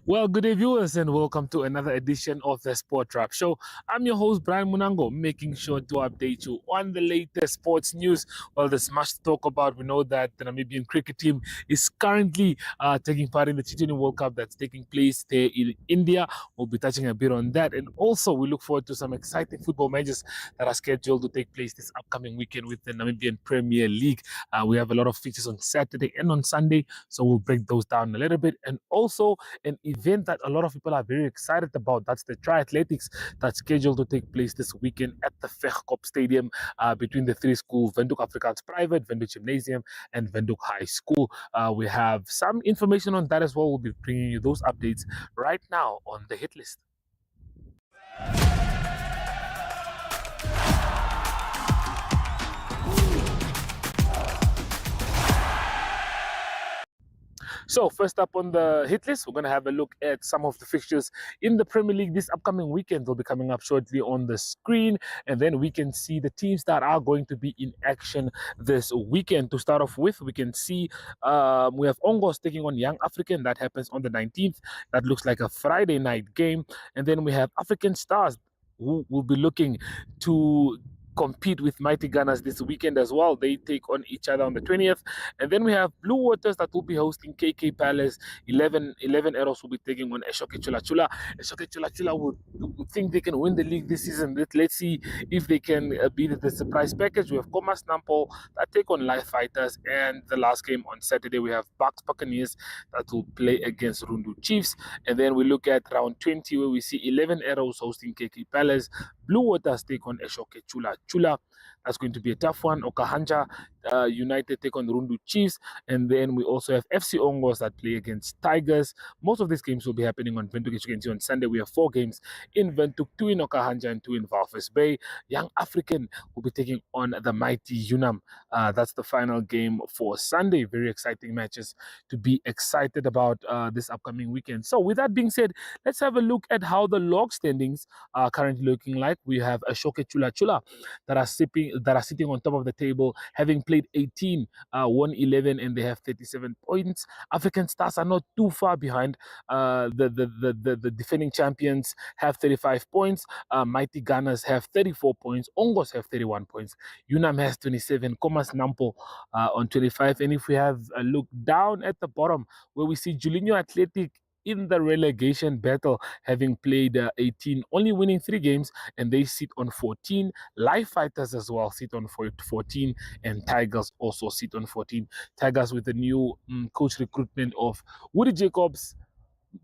Well, good day, viewers, and welcome to another edition of the Sport Wrap Show. I'm your host, Brian Munango, making sure to update you on the latest sports news. Well, there's much to talk about. We know that the Namibian cricket team is currently taking part in the T20 World Cup that's taking place there in India. We'll be touching a bit on that. And also, we look forward to some exciting football matches that are scheduled to take place this upcoming weekend with the Namibian Premier League. We have a lot of features on Saturday and on Sunday, so we'll break those down a little bit. And also, an event that a lot of people are very excited about. That's the triathletics that's scheduled to take place this weekend at the Vegkop Stadium between the three schools, Windhoek Afrikaans Private, Windhoek Gymnasium, and Windhoek High School. We have some information on that as well. We'll be bringing you those updates right now on the hit list. So first up on the hit list, we're going to have a look at some of the fixtures in the Premier League this upcoming weekend. They'll be coming up shortly on the screen, and then we can see the teams that are going to be in action this weekend. To start off with, we can see we have Ongos taking on Young African. That happens on the 19th. That looks like a Friday night game. And then we have African Stars, who will be looking to compete with Mighty Gunners this weekend as well. They take on each other on the 20th. And then we have Blue Waters that will be hosting KK Palace. 11 Arrows will be taking on Eshoke Chula Chula. Eshoke Chula Chula would think they can win the league this season. Let's see if they can beat the surprise package. We have Comas Nampo that take on Life Fighters. And the last game on Saturday, we have Bucks Buccaneers that will play against Rundu Chiefs. And then we look at round 20 where we see 11 Arrows hosting KK Palace. Blue Waters take on Eshoke Chula Chula. That's going to be a tough one. Okahanja United take on the Rundu Chiefs. And then we also have FC Ongos that play against Tigers. Most of these games will be happening on Windhoek. As you can see on Sunday, we have 4 games in Windhoek, 2 in Okahanja and 2 in Walvis Bay. Young African will be taking on the mighty Unam. That's the final game for Sunday. Very exciting matches to be excited about this upcoming weekend. So with that being said, let's have a look at how the log standings are currently looking like. We have Eshoke Chula Chula that are sitting on top of the table, having played 18, won 11, and they have 37 points. African Stars are not too far behind. The defending champions have 35 points. Mighty Gunners have 34 points. Ongos have 31 points. Unam has 27. Comas Nampo on 25. And if we have a look down at the bottom, where we see Julinho Athletic in the relegation battle, having played 18, only winning 3 games, and they sit on 14. Life Fighters as well sit on 14, and Tigers also sit on 14. Tigers with the new coach recruitment of Woody Jacobs,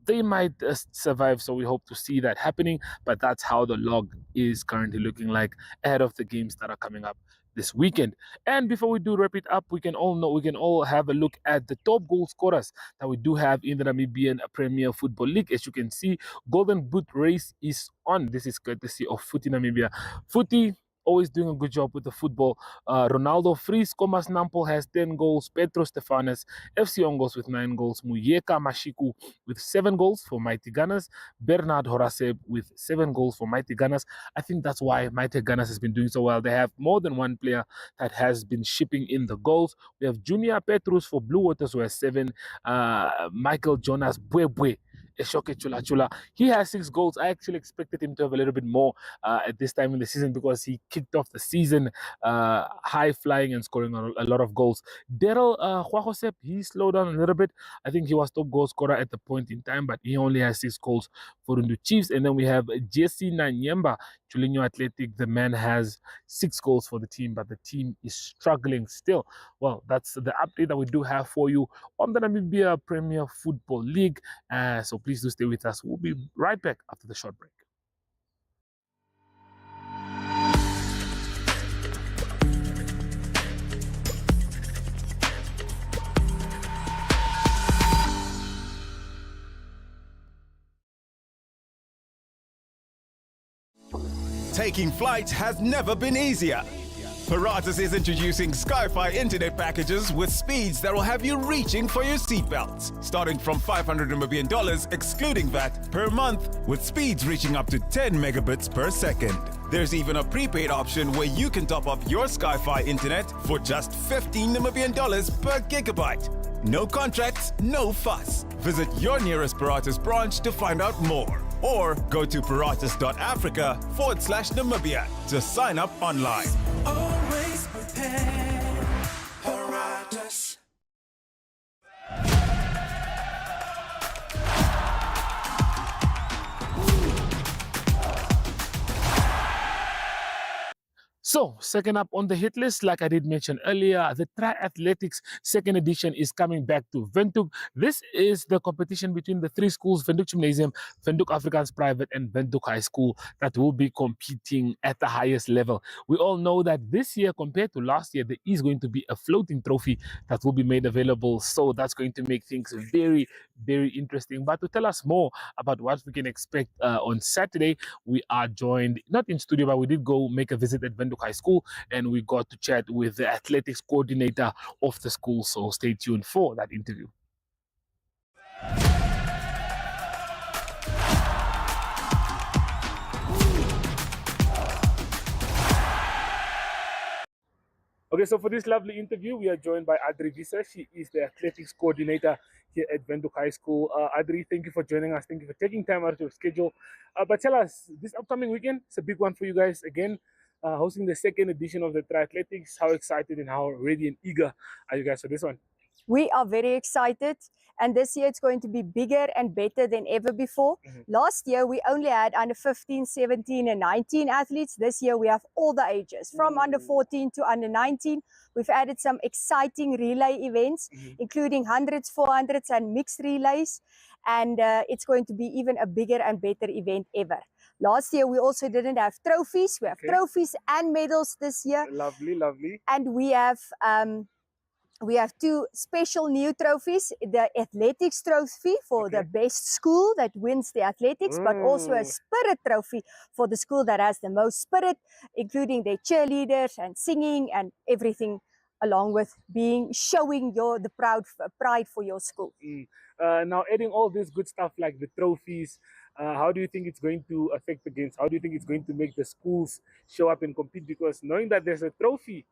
they might survive, so we hope to see that happening. But that's how the log is currently looking like ahead of the games that are coming up this weekend. And before we do wrap it up, we can all have a look at the top goal scorers that we do have in the Namibian Premier Football League. As you can see, Golden Boot race is on. This is courtesy of Footy Namibia. Footy always doing a good job with the football. Ronaldo Fries, Comas Nampo has 10 goals. Petro Stefanes, FC Ongos with 9 goals. Muyeka Mashiku with 7 goals for Mighty Gunners. Bernard Horaseb with 7 goals for Mighty Gunners. I think that's why Mighty Gunners has been doing so well. They have more than one player that has been shipping in the goals. We have Junior Petrus for Blue Waters who has 7. Michael Jonas Bwebwe, Eshoke Chula Chula, he has 6 goals. I actually expected him to have a little bit more at this time in the season because he kicked off the season high flying and scoring a lot of goals. Daryl Huahosep, he slowed down a little bit. I think he was top goal scorer at the point in time, but he only has 6 goals for Rundu Chiefs. And then we have Jesse Nanyemba, Julinho Athletic. The man has 6 goals for the team, but the team is struggling still. Well, that's the update that we do have for you on the Namibia Premier Football League. So please do stay with us. We'll be right back after the short break. Taking flight has never been easier. Paratus is introducing Sky-Fi internet packages with speeds that will have you reaching for your seatbelts, starting from $500 Namibian excluding VAT per month, with speeds reaching up to 10 megabits per second. There's even a prepaid option where you can top up your Sky-Fi internet for just $15 Namibian per gigabyte. No contracts, no fuss. Visit your nearest Paratus branch to find out more. Or go to paratus.africa/Namibia to sign up online. Always prepared. Paratus. So, second up on the hit list, like I did mention earlier, the Triathletics second edition is coming back to Windhoek. This is the competition between the three schools, Windhoek Gymnasium, Windhoek Afrikaans Private, and Windhoek High School, that will be competing at the highest level. We all know that this year, compared to last year, there is going to be a floating trophy that will be made available. So that's going to make things very, very interesting. But to tell us more about what we can expect on Saturday, we are joined, not in studio, but we did go make a visit at Windhoek High School, and we got to chat with the athletics coordinator of the school. So stay tuned for that interview. Okay, so for this lovely interview, we are joined by Adri Visa. She is the athletics coordinator here at Windhoek High School. Adri, thank you for joining us. Thank you for taking time out of your schedule. But tell us, this upcoming weekend, it's a big one for you guys. Again, hosting the second edition of the Triathletics. How excited and how ready and eager are you guys for this one? We are very excited, and this year it's going to be bigger and better than ever before. Last year we only had under 15, 17 and 19 athletes. This year we have all the ages, from under 14 to under 19. We've added some exciting relay events, including 100s, 400s and mixed relays, and it's going to be even a bigger and better event ever. Last year we also didn't have trophies. We have trophies and medals this year. Lovely, lovely. And we have two special new trophies: the athletics trophy for the best school that wins the athletics, but also a spirit trophy for the school that has the most spirit, including their cheerleaders and singing and everything, along with showing the pride for your school. Now, adding all this good stuff like the trophies, how do you think it's going to affect the games? How do you think it's going to make the schools show up and compete? Because knowing that there's a trophy,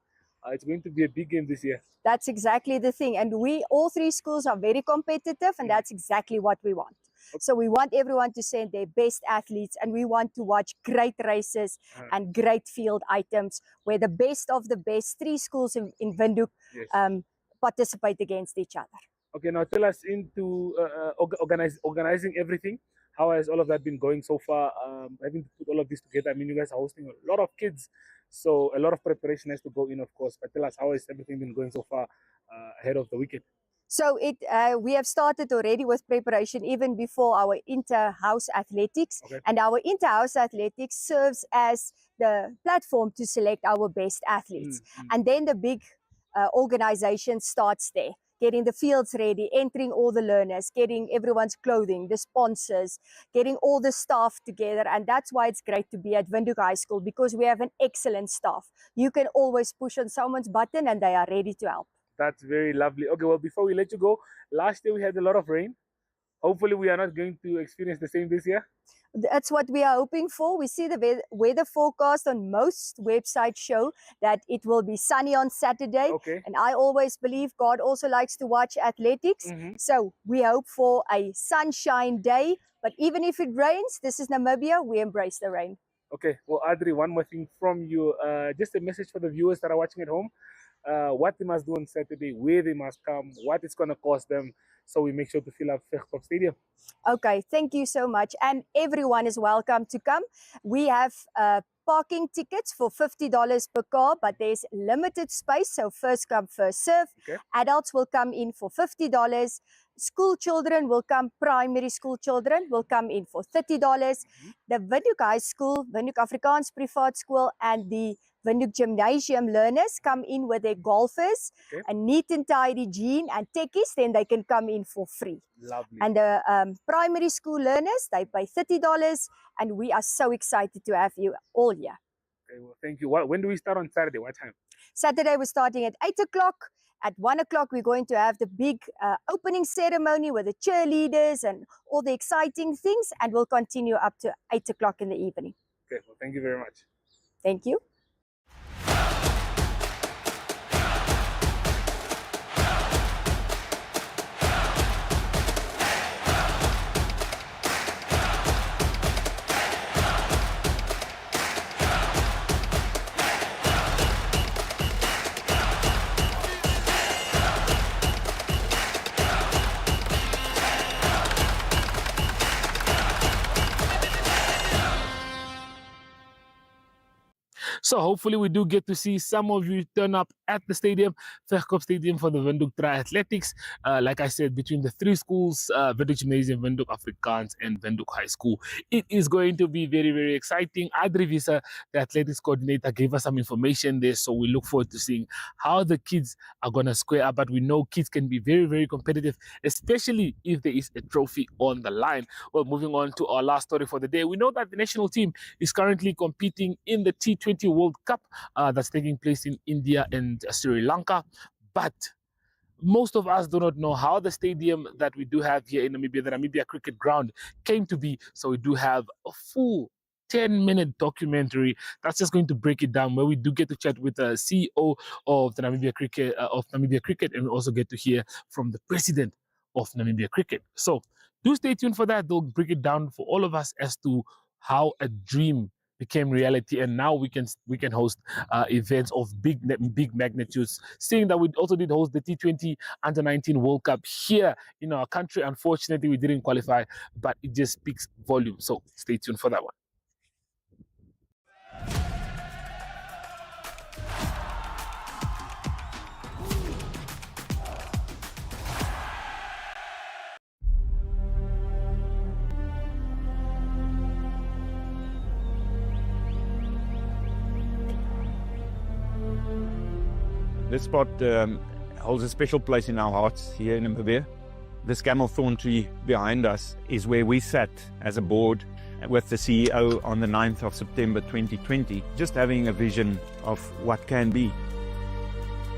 it's going to be a big game this year. That's exactly the thing. And all three schools are very competitive, and that's exactly what we want. So we want everyone to send their best athletes, and we want to watch great races and great field items where the best of the best three schools in Windhoek participate against each other. Okay, now tell us into organizing everything. How has all of that been going so far? Having to put all of this together, I mean, you guys are hosting a lot of kids, so a lot of preparation has to go in, of course. But tell us, how has everything been going so far ahead of the weekend? So we have started already with preparation even before our inter-house athletics. And our inter-house athletics serves as the platform to select our best athletes. And then the big organization starts there, getting the fields ready, entering all the learners, getting everyone's clothing, the sponsors, getting all the staff together. And that's why it's great to be at Windhoek High School, because we have an excellent staff. You can always push on someone's button and they are ready to help. That's very lovely. Okay, well, before we let you go, last year we had a lot of rain. Hopefully we are not going to experience the same this year. That's what we are hoping for. We see the weather forecast on most websites show that it will be sunny on Saturday. And I always believe God also likes to watch athletics. So we hope for a sunshine day. But even if it rains, this is Namibia, we embrace the rain. Okay, well, Adri, one more thing from you. Just a message for the viewers that are watching at home. What they must do on Saturday, where they must come, what it's going to cost them, so we make sure to fill up Vechtstad Stadium. Okay, thank you so much. And everyone is welcome to come. We have parking tickets for $50 per car, but there's limited space, so first come, first serve. Adults will come in for $50. School children will come, primary school children will come in for $30. The Windhoek High School, Windhoek Afrikaans Privaat School, and the Windhoek Gymnasium learners come in with their golfers, a neat and tidy jean and techies, then they can come in for free. Lovely. And the primary school learners, they pay $30, and we are so excited to have you all here. Okay, well, thank you. When do we start on Saturday? What time? Saturday we're starting at 8 o'clock. At 1 o'clock, we're going to have the big opening ceremony with the cheerleaders and all the exciting things, and we'll continue up to 8 o'clock in the evening. Okay, well, thank you very much. Thank you. So hopefully we do get to see some of you turn up at the stadium, Verkoop Stadium, for the Windhoek Triathletics. Like I said, between the three schools, Windhoek Gymnasium, Windhoek Afrikaans, and Windhoek High School, it is going to be very, very exciting. Adri Visa, the athletics coordinator, gave us some information there, so we look forward to seeing how the kids are going to square up. But we know kids can be very, very competitive, especially if there is a trophy on the line. Well, moving on to our last story for the day, we know that the national team is currently competing in the T20 World Cup that's taking place in India and Sri Lanka. But most of us do not know how the stadium that we do have here in Namibia, the Namibia Cricket Ground, came to be. So we do have a full 10-minute documentary that's just going to break it down, where we do get to chat with the CEO of the Namibia Cricket, and we also get to hear from the president of Namibia Cricket. So do stay tuned for that. They'll break it down for all of us as to how a dream became reality, and now we can host events of big magnitudes. Seeing that we also did host the T20 Under-19 World Cup here in our country. Unfortunately, we didn't qualify, but it just speaks volume. So stay tuned for that one. This spot holds a special place in our hearts here in Namibia. This camel thorn tree behind us is where we sat as a board with the CEO on the 9th of September 2020, just having a vision of what can be.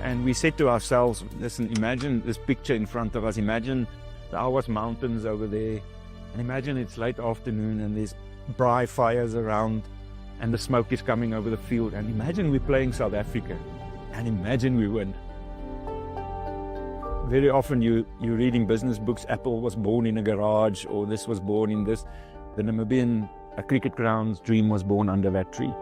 And we said to ourselves, listen, imagine this picture in front of us. Imagine the Awas Mountains over there. And imagine it's late afternoon and there's braai fires around and the smoke is coming over the field. And imagine we're playing South Africa. And imagine we win. Very often you're reading business books, Apple was born in a garage, or this was born in this. The Namibian Cricket Ground's dream was born under that tree.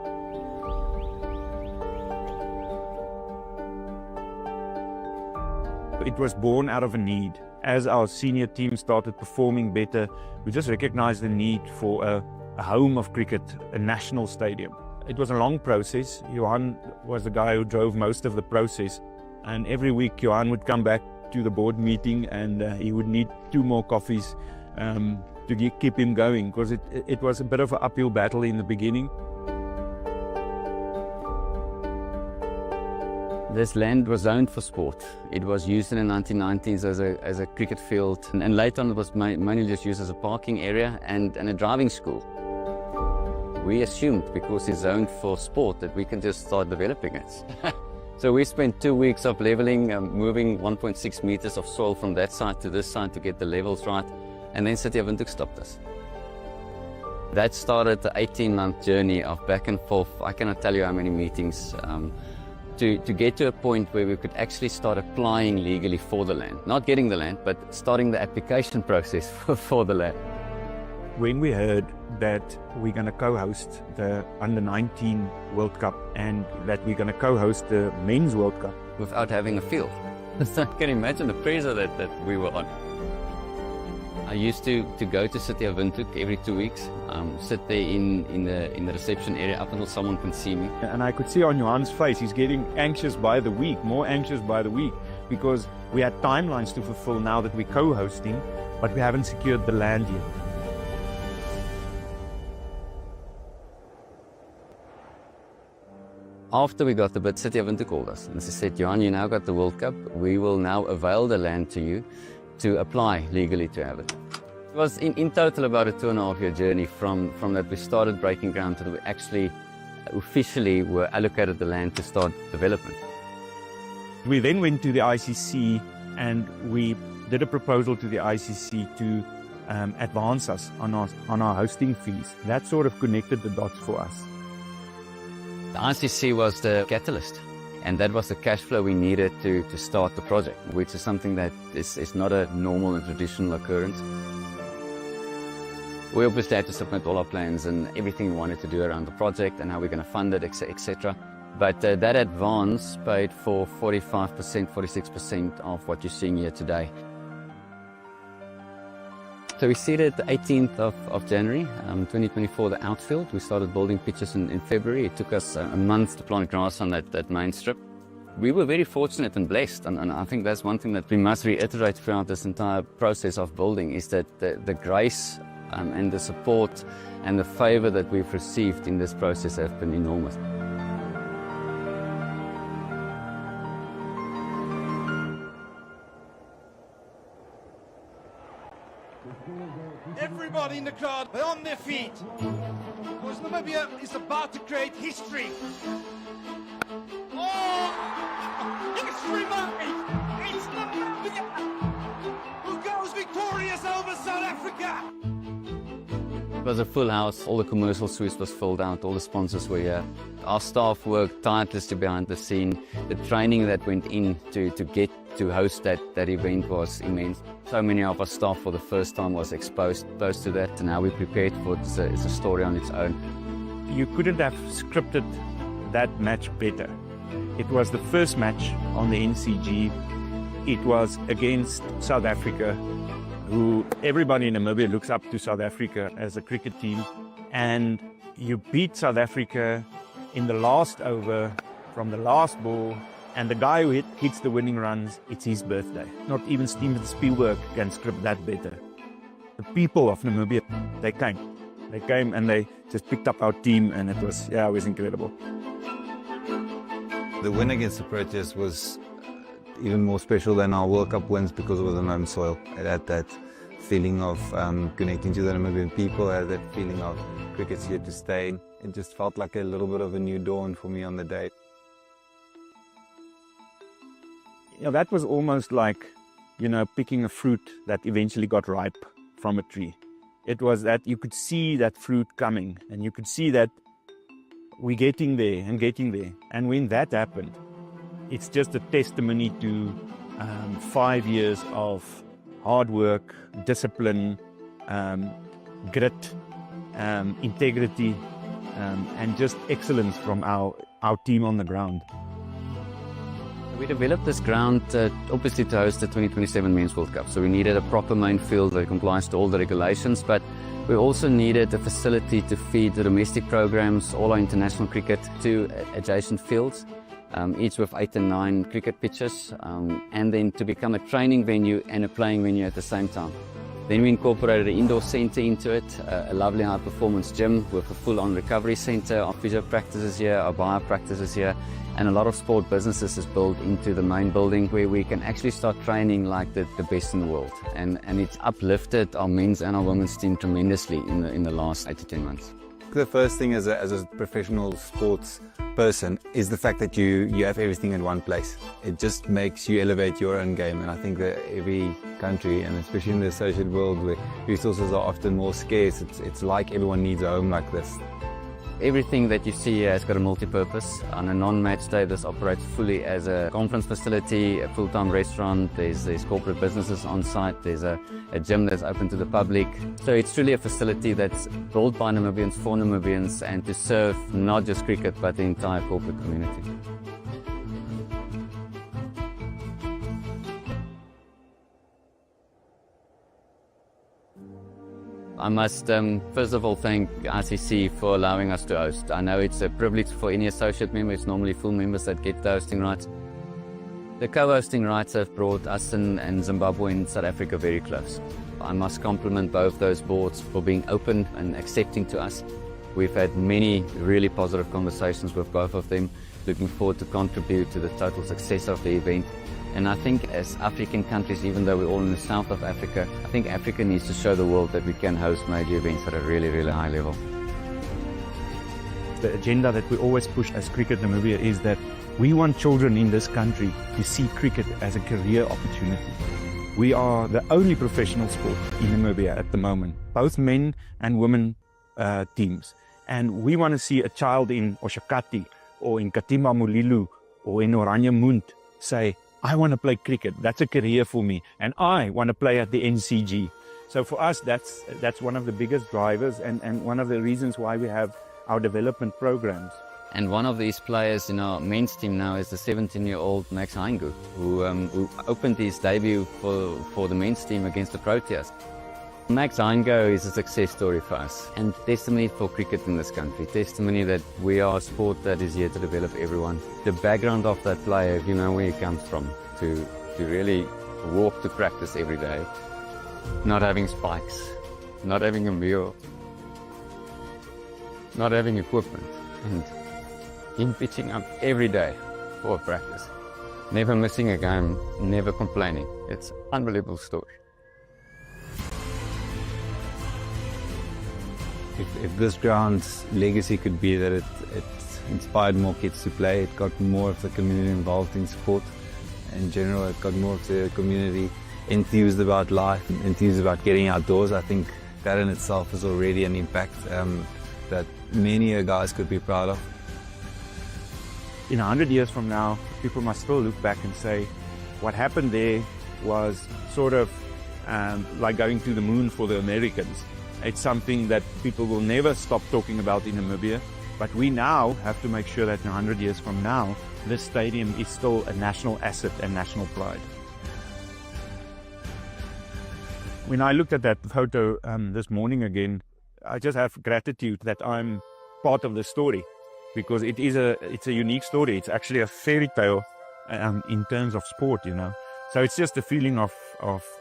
It was born out of a need. As our senior team started performing better, we just recognized the need for a home of cricket, a national stadium. It was a long process. Johan was the guy who drove most of the process. And every week Johan would come back to the board meeting and he would need 2 more coffees to keep him going, because it was a bit of an uphill battle in the beginning. This land was zoned for sport. It was used in the 1990s as a cricket field, and later on it was mainly just used as a parking area and a driving school. We assumed, because it's zoned for sport, that we can just start developing it. So we spent 2 weeks of leveling, moving 1.6 meters of soil from that side to this side to get the levels right, and then City of Windhoek stopped us. That started the 18-month journey of back and forth. I cannot tell you how many meetings to get to a point where we could actually start applying legally for the land. Not getting the land, but starting the application process for the land. When we heard that we're going to co-host the Under-19 World Cup and that we're going to co-host the Men's World Cup without having a field. So I can imagine the pressure that we were on. I used to go to City of Windhoek every 2 weeks, sit there in the reception area up until someone can see me. And I could see on Johan's face, he's getting anxious by the week, more anxious by the week, because we had timelines to fulfill now that we're co-hosting, but we haven't secured the land yet. After we got the bid, City of Windhoek called us and they said, Johan, you now got the World Cup. We will now avail the land to you to apply legally to have it. It was in total about a 2.5-year journey from that we started breaking ground to that we actually officially were allocated the land to start development. We then went to the ICC and we did a proposal to the ICC to advance us on our hosting fees. That sort of connected the dots for us. The ICC was the catalyst, and that was the cash flow we needed to start the project, which is something that is not a normal and traditional occurrence. We obviously had to submit all our plans and everything we wanted to do around the project and how we're going to fund it, etc. But that advance paid for 45%, 46% of what you're seeing here today. So we seeded the 18th of January 2024, the outfield. We started building pitches in February. It took us a month to plant grass on that main strip. We were very fortunate and blessed, and I think that's one thing that we must reiterate throughout this entire process of building, is that the grace and the support and the favor that we've received in this process have been enormous. Everybody in the crowd are on their feet, because Namibia is about to create history. Oh! History made! It's Namibia who goes victorious over South Africa! It was a full house. All the commercial suites was filled out. All the sponsors were here. Our staff worked tirelessly behind the scene. The training that went in to get to host that event was immense. So many of our staff for the first time was exposed to that, and how we prepared for it is a story on its own. You couldn't have scripted that match better. It was the first match on the NCG. It was against South Africa, who everybody in Namibia looks up to South Africa as a cricket team. And you beat South Africa in the last over from the last ball, and the guy who hits the winning runs, it's his birthday. Not even Steven Spielberg can script that better. The people of Namibia, they came and they just picked up our team, and it was incredible. The win against the Proteas was even more special than our World Cup wins because it was on home soil. It had that feeling of connecting to the Namibian people, it had that feeling of cricket's here to stay. It just felt like a little bit of a new dawn for me on the day. You know, that was almost like, picking a fruit that eventually got ripe from a tree. It was that you could see that fruit coming, and you could see that we're getting there and getting there. And when that happened, it's just a testimony to 5 years of hard work, discipline, grit, integrity, and just excellence from our team on the ground. We developed this ground obviously to host the 2027 Men's World Cup. So we needed a proper main field that complies to all the regulations, but we also needed a facility to feed the domestic programs, all our international cricket, to adjacent fields, each with 8 and 9 cricket pitches, and then to become a training venue and a playing venue at the same time. Then we incorporated an indoor center into it, a lovely high-performance gym with a full-on recovery center, our physio practices here, our bio practices here, and a lot of sport businesses is built into the main building where we can actually start training like the best in the world. And it's uplifted our men's and our women's team tremendously in the last 8 to 10 months. The first thing as a professional sports person is the fact that you have everything in one place. It just makes you elevate your own game, and I think that every country, and especially in the associated world where resources are often more scarce, it's like everyone needs a home like this. Everything that you see here has got a multi-purpose. On a non-match day, this operates fully as a conference facility, a full-time restaurant, there's corporate businesses on site, there's a gym that's open to the public. So it's truly a facility that's built by Namibians for Namibians, and to serve not just cricket but the entire corporate community. I must first of all thank ICC for allowing us to host. I know it's a privilege for any associate member. It's normally full members that get the hosting rights. The co-hosting rights have brought us and Zimbabwe and South Africa very close. I must compliment both those boards for being open and accepting to us. We've had many really positive conversations with both of them, looking forward to contribute to the total success of the event. And I think as African countries, even though we're all in the south of Africa, I think Africa needs to show the world that we can host major events at a really, really high level. The agenda that we always push as Cricket Namibia is that we want children in this country to see cricket as a career opportunity. We are the only professional sport in Namibia at the moment, both men and women teams. And we want to see a child in Oshakati or in Katimba Mulilu or in Oranje Mund say, I want to play cricket, that's a career for me, and I want to play at the NCG. So for us, that's one of the biggest drivers and one of the reasons why we have our development programs. And one of these players in our men's team now is the 17-year-old Max Heingu, who opened his debut for the men's team against the Proteas. Max Heingo is a success story for us and testimony for cricket in this country, testimony that we are a sport that is here to develop everyone. The background of that player, if you know where he comes from, to really walk to practice every day, not having spikes, not having a meal, not having equipment, and him pitching up every day for practice. Never missing a game, never complaining. It's an unbelievable story. If this ground's legacy could be that it inspired more kids to play, it got more of the community involved in sport in general, it got more of the community enthused about life, enthused about getting outdoors, I think that in itself is already an impact that many guys could be proud of. In 100 years from now, people must still look back and say, what happened there was sort of like going to the moon for the Americans. It's something that people will never stop talking about in Namibia, but we now have to make sure that in 100 years from now, this stadium is still a national asset and national pride. When I looked at that photo this morning again, I just have gratitude that I'm part of the story, because it's a unique story. It's actually a fairy tale in terms of sport, you know. So it's just a feeling of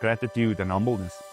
gratitude and humbleness.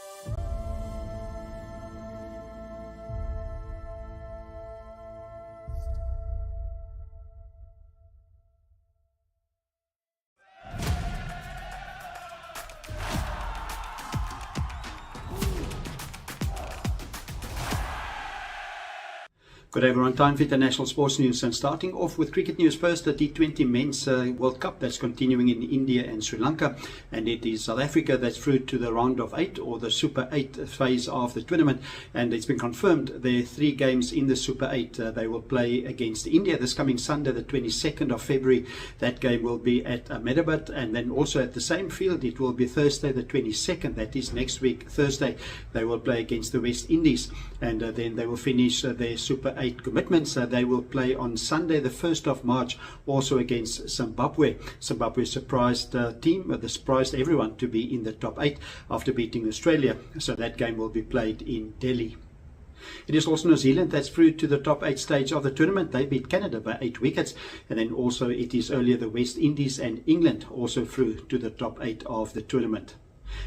Good day everyone, time for international sports news, and starting off with cricket news first. The T20 Men's World Cup that's continuing in India and Sri Lanka, and it is South Africa that's through to the round of 8 or the Super 8 phase of the tournament, and it's been confirmed there are 3 games in the Super 8. They will play against India this coming Sunday the 22nd of February. That game will be at Ahmedabad, and then also at the same field it will be Thursday the 22nd, that is next week Thursday. They will play against the West Indies, and then they will finish their Super 8 commitments. They will play on Sunday the 1st of March also against Zimbabwe. Zimbabwe surprised team, they surprised everyone to be in the top 8 after beating Australia, so that game will be played in Delhi. It is also New Zealand that's through to the top 8 stage of the tournament. They beat Canada by 8 wickets, and then also it is earlier the West Indies and England also through to the top 8 of the tournament.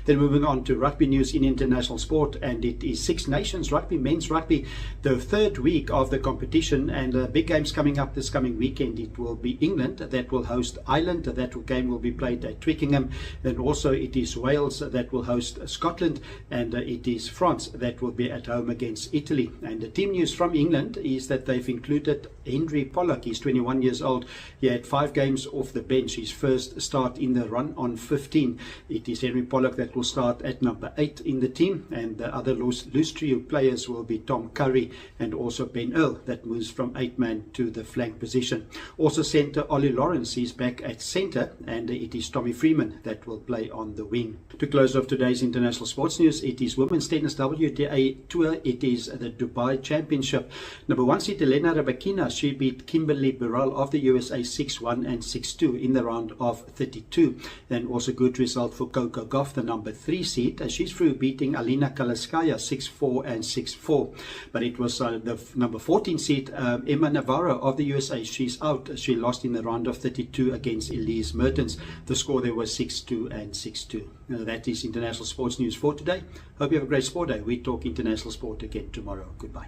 Then moving on to rugby news in international sport, and it is Six Nations Rugby, men's rugby, the 3rd week of the competition, and big games coming up this coming weekend. It will be England that will host Ireland. That game will be played at Twickenham. Then also it is Wales that will host Scotland, and it is France that will be at home against Italy. And the team news from England is that they've included Henry Pollock. He's 21 years old. He had 5 games off the bench, his first start in the run on 15. It is Henry Pollock that will start at number 8 in the team, and the other loose trio players will be Tom Curry and also Ben Earl that moves from 8-man to the flank position. Also centre Ollie Lawrence is back at centre, and it is Tommy Freeman that will play on the wing. To close off today's international sports news, it is women's tennis WTA Tour. It is the Dubai Championship. Number 1 seed Elena Rybakina, she beat Kimberly Burrell of the USA 6-1 and 6-2 in the round of 32. Then also good result for Coco Gauff, the number 3 seed. She's through beating Alina Kalaskaya 6-4 and 6-4. But it was the number 14 seed Emma Navarro of the USA. She's out. She lost in the round of 32 against Elise Mertens. The score there was 6-2 and 6-2. That is international sports news for today. Hope you have a great sport day. We talk international sport again tomorrow. Goodbye.